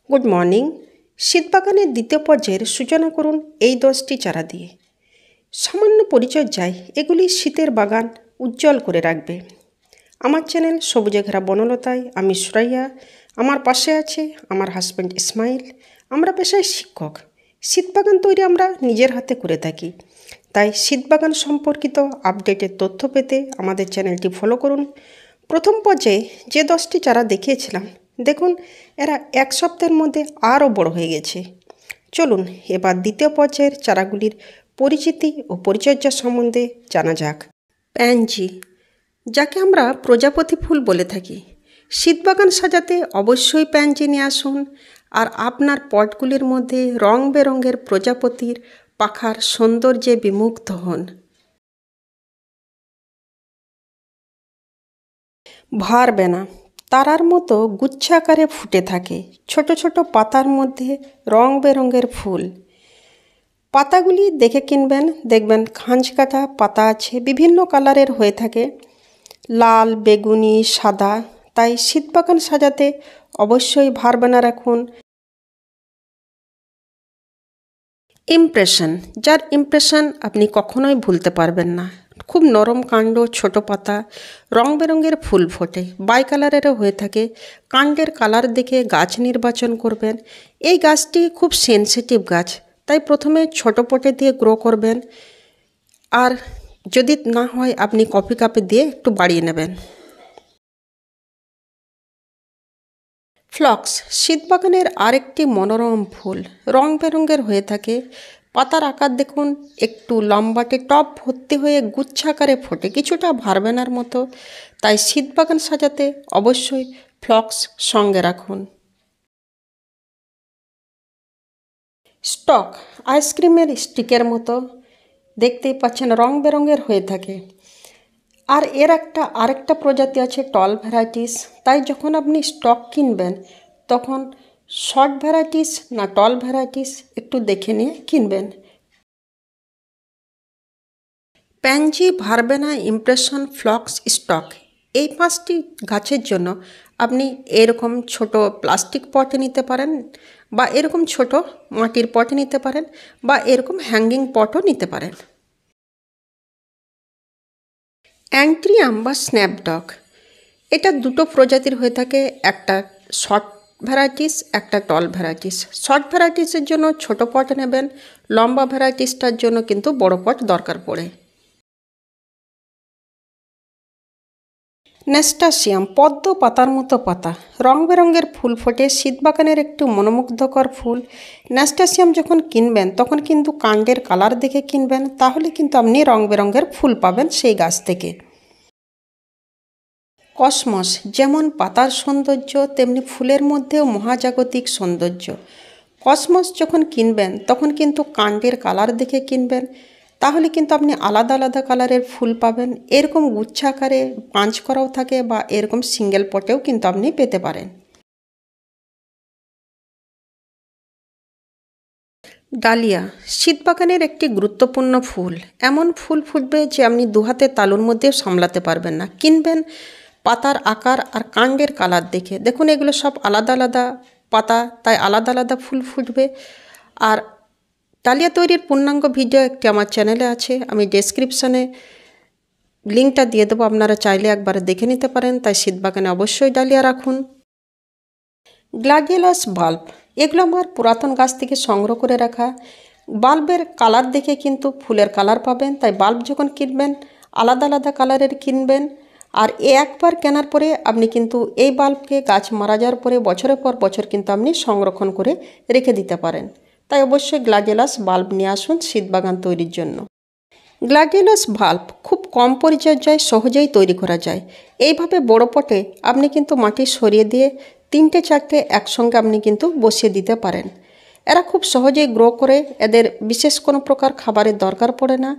Good morning. শীত বাগানের দ্বিতীয় পর্যায়ের সূচনা করুন এই 10টি চারা দিয়ে। সামান্য পরিচর্যায় এগুলি শীতের বাগান উজ্জ্বল করে রাখবে। আমার চ্যানেল সবুজে ঘেরা বনলতায় আমি সুরাইয়া, আমার পাশে আছে আমার হাজব্যান্ড ইসমাইল। আমরা পেশায় শিক্ষক। শীত বাগান তৈরি আমরা নিজের হাতে করে থাকি, তাই শীত বাগান সম্পর্কিত আপডেটের তথ্য পেতে আমাদের চ্যানেলটি ফলো করুন। প্রথম পর্যায়ে যে 10টি চারা দেখিয়েছিলাম, দেখুন এরা এক সপ্তাহের মধ্যে আরও বড় হয়ে গেছে। চলুন এবার দ্বিতীয় পর্যায়ের চারাগুলির পরিচিতি ও পরিচর্যা সম্বন্ধে জানা যাক। প্যানজি, যাকে আমরা প্রজাপতি ফুল বলে থাকি, শীত বাগান সাজাতে অবশ্যই প্যানজি নিয়ে আসুন। আর আপনার পটগুলির মধ্যে রং বেরঙের প্রজাপতির পাখার সৌন্দর্যে বিমুগ্ধ হন। ভারবেনা তারার মতো গুচ্ছাকারে ফুটে থাকে, ছোট ছোট পাতার মধ্যে রং বেরঙের ফুল। পাতাগুলি দেখে কিনবেন, দেখবেন খাঁজ কাটা পাতা আছে, বিভিন্ন কালারের হয়ে থাকে, লাল, বেগুনি, সাদা। তাই শীত বাগান সাজাতে অবশ্যই ভারবেনা রাখুন। ইমপ্রেশন, যার ইমপ্রেশন আপনি কখনোই ভুলতে পারবেন না। খুব নরম কাণ্ড, ছোট পাতা, রং বেরঙের ফুল ফোটে, বাই কালারেরও হয়ে থাকে। কাণ্ডের কালার দেখে গাছ নির্বাচন করবেন। এই গাছটি খুব সেনসিটিভ গাছ, তাই প্রথমে ছোট পটে দিয়ে গ্রো করবেন। আর যদি না হয় আপনি কফি কাপে দিয়ে একটু বাড়িয়ে নেবেন। ফ্লক্স শীত বাগানের আরেকটি মনোরম ফুল, রং বেরঙের হয়ে থাকে। পাতার আকার দেখুন, একটু লম্বাটে টব ভর্তি হয়ে গুচ্ছাকারে ফোটে, কিছুটা ভারবেনার মতো। তাই শীত বাগান সাজাতে অবশ্যই ফ্লক্স সঙ্গে রাখুন। স্টক আইসক্রিমের স্টিকের মতো, দেখতেই পাচ্ছেন রং বেরঙের হয়ে থাকে। আর এর আরেকটা প্রজাতি আছে টল ভ্যারাইটিস। তাই যখন আপনি স্টক কিনবেন তখন শর্ট ভ্যারাইটিস না টল ভ্যারাইটিস একটু দেখে নিয়ে কিনবেন। প্যানজি, ভারবেনা, ইমপ্রেশন, ফ্লক্স, স্টক, এই 5টি গাছের জন্য আপনি এরকম ছোট প্লাস্টিক পটে নিতে পারেন, বা এরকম ছোট মাটির পটে নিতে পারেন, বা এরকম হ্যাঙ্গিং পটও নিতে পারেন। অ্যান্ট্রিয়াম বা স্ন্যাপডগ, এটা দুটো প্রজাতির হয়ে থাকে, একটা শর্ট ভ্যারাইটিস, একটা টল ভ্যারাইটিস। শর্ট ভ্যারাইটিসের জন্য ছোট পট নেবেন, লম্বা ভ্যারাইটিসটার জন্য কিন্তু বড় পট দরকার পড়ে। ন্যাস্টাসিয়াম, পদ্ম পাতার মতো পাতা, রং বেরঙের ফুল ফোটে, শীত বাগানের একটু মনোমুগ্ধকর ফুল। ন্যাস্টাসিয়াম যখন কিনবেন তখন কিন্তু কাণ্ডের কালার দেখে কিনবেন, তাহলে কিন্তু আপনি রং বেরঙের ফুল পাবেন সেই গাছ থেকে। কসমস, যেমন পাতার সৌন্দর্য তেমনি ফুলের মধ্যেও মহাজাগতিক সৌন্দর্য। কসমস যখন কিনবেন তখন কিন্তু কাণ্ডের কালার দেখে কিনবেন, তাহলে কিন্তু আপনি আলাদা আলাদা কালারের ফুল পাবেন। এরকম গুচ্ছাকারে পাঁচ করাও থাকে, বা এরকম সিঙ্গেল পটেও কিন্তু আপনি পেতে পারেন। ডালিয়া শীত বাগানের একটি গুরুত্বপূর্ণ ফুল। এমন ফুল ফুটবে যে আপনি দুহাতে তালুর মধ্যেও সামলাতে পারবেন না। কিনবেন পাতার আকার আর কাণ্ডের কালার দেখে। দেখুন এগুলো সব আলাদা আলাদা পাতা, তাই আলাদা আলাদা ফুল ফুটবে। আর ডালিয়া তৈরির পূর্ণাঙ্গ ভিডিও একটি আমার চ্যানেলে আছে, আমি ডেসক্রিপশানে লিঙ্কটা দিয়ে দেবো, আপনারা চাইলে একবার দেখে নিতে পারেন। তাই শীত বাগানে অবশ্যই ডালিয়া রাখুন। গ্লাডিওলাস বাল্ব, এগুলো আমার পুরাতন গাছ থেকে সংগ্রহ করে রাখা। বাল্বের কালার দেখে কিন্তু ফুলের কালার পাবেন, তাই বাল্ব যখন কিনবেন আলাদা আলাদা কালারের কিনবেন। আর একবার কেনার পরে আপনি কিন্তু এই বাল্বকে গাছ মারা যাওয়ার পরে বছরের পর বছর কিন্তু আপনি সংরক্ষণ করে রেখে দিতে পারেন। তাই অবশ্যই গ্লাডিওলাস বাল্ব নিয়ে আসুন শীত বাগান তৈরির জন্য। গ্লাডিওলাস বাল্ব খুব কম পরিচর্যায় সহজেই তৈরি করা যায়। এইভাবে বড় পটে আপনি কিন্তু মাটি সরিয়ে দিয়ে 3-4টে একসঙ্গে আপনি কিন্তু বসিয়ে দিতে পারেন। এরা খুব সহজেই গ্রো করে, এদের বিশেষ কোনো প্রকার খাবারের দরকার পড়ে না।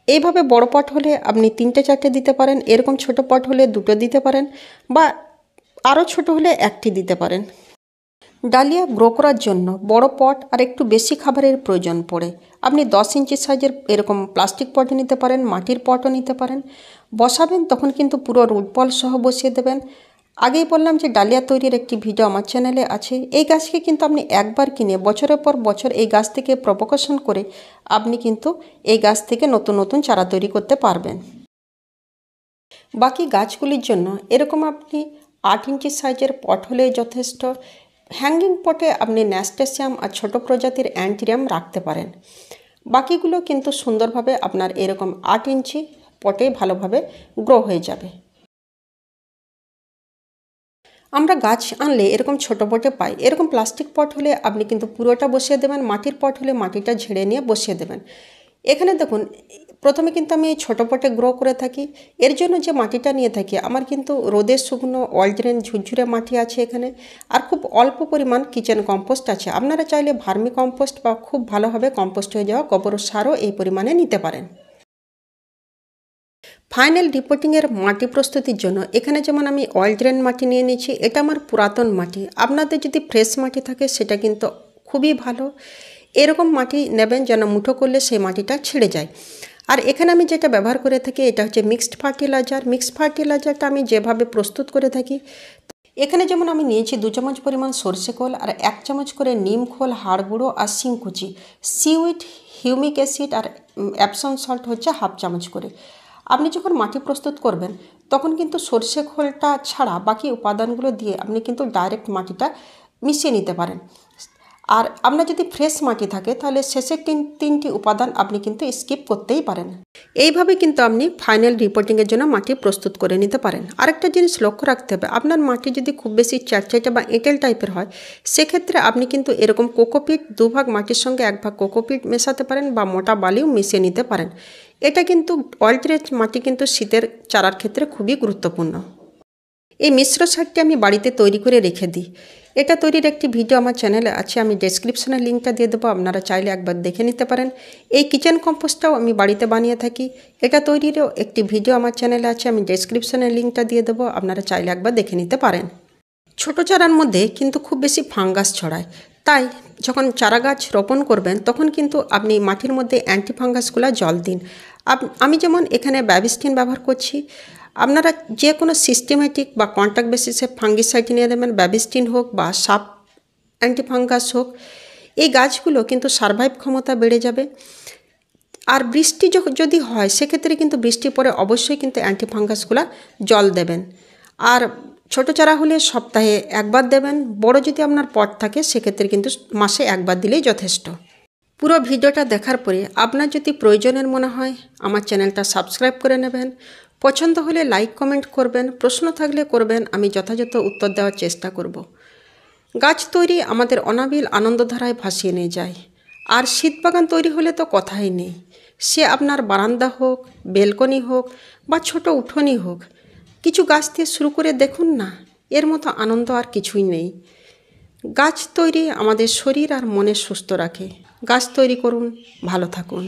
এইভাবে বড় পট হলে আপনি 3-4টে দিতে পারেন, এরকম ছোট পট হলে 2টো দিতে পারেন, বা আরও ছোট হলে 1টি দিতে পারেন। ডালিয়া গ্রো করার জন্য বড় পট আর একটু বেশি খাবারের প্রয়োজন পড়ে। আপনি 10 ইঞ্চি সাইজের এরকম প্লাস্টিক পটও নিতে পারেন, মাটির পটও নিতে পারেন। বসাবেন তখন কিন্তু পুরো রুট বল সহ বসিয়ে দেবেন। আগেই বললাম যে ডালিয়া তৈরির একটি ভিডিও আমার চ্যানেলে আছে। এই গাছকে কিন্তু আপনি একবার কিনে বছরের পর বছর এই গাছ থেকে প্রপোগেশন করে আপনি কিন্তু এই গাছ থেকে নতুন নতুন চারা তৈরি করতে পারবেন। বাকি গাছগুলির জন্য এরকম আপনি 8 ইঞ্চি সাইজের পট হলে যথেষ্ট। হ্যাঙ্গিং পটে আপনি ন্যাস্টেসিয়াম আর ছোট প্রজাতির অ্যান্টিরিয়াম রাখতে পারেন। বাকিগুলো কিন্তু সুন্দরভাবে আপনার এরকম 8 ইঞ্চি পটে ভালোভাবে গ্রো হয়ে যাবে। আমরা গাছ আনলে এরকম ছোট পটে পাই। এরকম প্লাস্টিক পট হলে আপনি কিন্তু পুরোটা বসিয়ে দেবেন, মাটির পট হলে মাটিটা ঝেড়ে নিয়ে বসিয়ে দেবেন। এখানে দেখুন, প্রথমে কিন্তু আমি এই ছোটো পটে গ্রো করে থাকি। এর জন্য যে মাটিটা নিয়ে থাকি আমার কিন্তু রোদের শুকনো অয়েল ঝুরঝুরে মাটি আছে এখানে, আর খুব অল্প পরিমাণ কিচেন কম্পোস্ট আছে। আপনারা চাইলে ভার্মি কম্পোস্ট বা খুব ভালোভাবে কম্পোস্ট হয়ে যাওয়া গোবর সারও এই পরিমাণে নিতে পারেন। ফাইনাল রিপোর্টিংয়ের মাটি প্রস্তুতির জন্য এখানে যেমন আমি অয়েল ড্রেন মাটি নিয়ে নিয়েছি, এটা আমার পুরাতন মাটি। আপনাদের যদি ফ্রেশ মাটি থাকে সেটা কিন্তু খুবই ভালো। এরকম মাটি নেবেন যেন মুঠো করলে সেই মাটিটা ছেড়ে যায়। আর এখানে আমি যেটা ব্যবহার করে থাকি এটা হচ্ছে মিক্সড ফার্টিলাইজার। মিক্সড ফার্টিলাইজারটা আমি যেভাবে প্রস্তুত করে থাকি, এখানে যেমন আমি নিয়েছি 2 চামচ পরিমাণ সর্ষে খোল আর 1 চামচ করে নিম খোল, হাড় গুঁড়ো আর শিংকুচি, সিউইড, হিউমিক অ্যাসিড আর অ্যাপসম সল্ট হচ্ছে 1/2 চামচ করে। আপনি যখন মাটি প্রস্তুত করবেন তখন কিন্তু সর্ষে খোলটা ছাড়া বাকি উপাদানগুলো দিয়ে আপনি কিন্তু ডাইরেক্ট মাটিটা মিশিয়ে নিতে পারেন। আর আপনার যদি ফ্রেশ মাটি থাকে তাহলে শেষের তিনটি উপাদান আপনি কিন্তু স্কিপ করতেই পারেন। এইভাবে কিন্তু আপনি ফাইনাল রিপোর্টিংয়ের জন্য মাটি প্রস্তুত করে নিতে পারেন। আরেকটা জিনিস লক্ষ্য রাখতে হবে, আপনার মাটি যদি খুব বেশি চ্যাটচ্যাটে বা এঁটেল টাইপের হয় সেক্ষেত্রে আপনি কিন্তু এরকম কোকোপিট 2 ভাগ মাটির সঙ্গে 1 ভাগ কোকোপিট মেশাতে পারেন বা মোটা বালিও মিশিয়ে নিতে পারেন। এটা কিন্তু অয়েলট্রেট মাটি কিন্তু শীতের চারার ক্ষেত্রে খুবই গুরুত্বপূর্ণ। এই মিশ্র সারটি আমি বাড়িতে তৈরি করে রেখে দিই। এটা তৈরির একটি ভিডিও আমার চ্যানেলে আছে, আমি ডেসক্রিপশনে লিঙ্কটা দিয়ে দেবো, আপনারা চাইলে একবার দেখে নিতে পারেন। এই কিচেন কম্পোস্টটাও আমি বাড়িতে বানিয়ে থাকি, এটা তৈরিরও একটি ভিডিও আমার চ্যানেলে আছে, আমি ডেসক্রিপশনে লিঙ্কটা দিয়ে দেবো, আপনারা চাইলে একবার দেখে নিতে পারেন। ছোট চারার মধ্যে কিন্তু খুব বেশি ফাঙ্গাস ছড়ায়, তাই যখন চারা গাছ রোপণ করবেন তখন কিন্তু আপনি মাটির মধ্যে অ্যান্টিফাঙ্গাসগুলো জল দিন। আমি যেমন এখানে ব্যাবিস্টিন ব্যবহার করছি। আপনারা যে কোনো সিস্টেমেটিক বা কন্ট্যাক্ট বেসিসে ফাঙ্গিসাইড নিয়ে দেবেন, ব্যাবিস্টিন হোক বা সাপ অ্যান্টিফাঙ্গাস হোক। এই গাছগুলো কিন্তু সারভাইভ ক্ষমতা বেড়ে যাবে। আর বৃষ্টি যদি হয় সেক্ষেত্রে কিন্তু বৃষ্টির পরে অবশ্যই কিন্তু অ্যান্টিফাঙ্গাসগুলো জল দেবেন। আর ছোট চারা হলে সপ্তাহে একবার দেবেন, বড় যদি আপনার পট থাকে সেক্ষেত্রে কিন্তু মাসে একবার দিলেই যথেষ্ট। পুরো ভিডিওটা দেখার পরে আপনার যদি প্রয়োজনের মনে হয় আমার চ্যানেলটা সাবস্ক্রাইব করে নেবেন। পছন্দ হলে লাইক কমেন্ট করবেন, প্রশ্ন থাকলে করবেন, আমি যথাযথ উত্তর দেওয়ার চেষ্টা করব। গাছ তৈরি আমাদের অনাবিল আনন্দধারায় ভাসিয়ে নিয়ে যায়। আর শীত বাগান তৈরি হলে তো কথাই নেই, সে আপনার বারান্দা হোক, বেলকনি হোক বা ছোট উঠোনি হোক, কিছু গাছ দিয়ে শুরু করে দেখুন না, এর মতো আনন্দ আর কিছুই নেই। গাছ তৈরি আমাদের শরীর আর মনে সুস্থ রাখে। গাছ তৈরি করুন, ভালো থাকুন।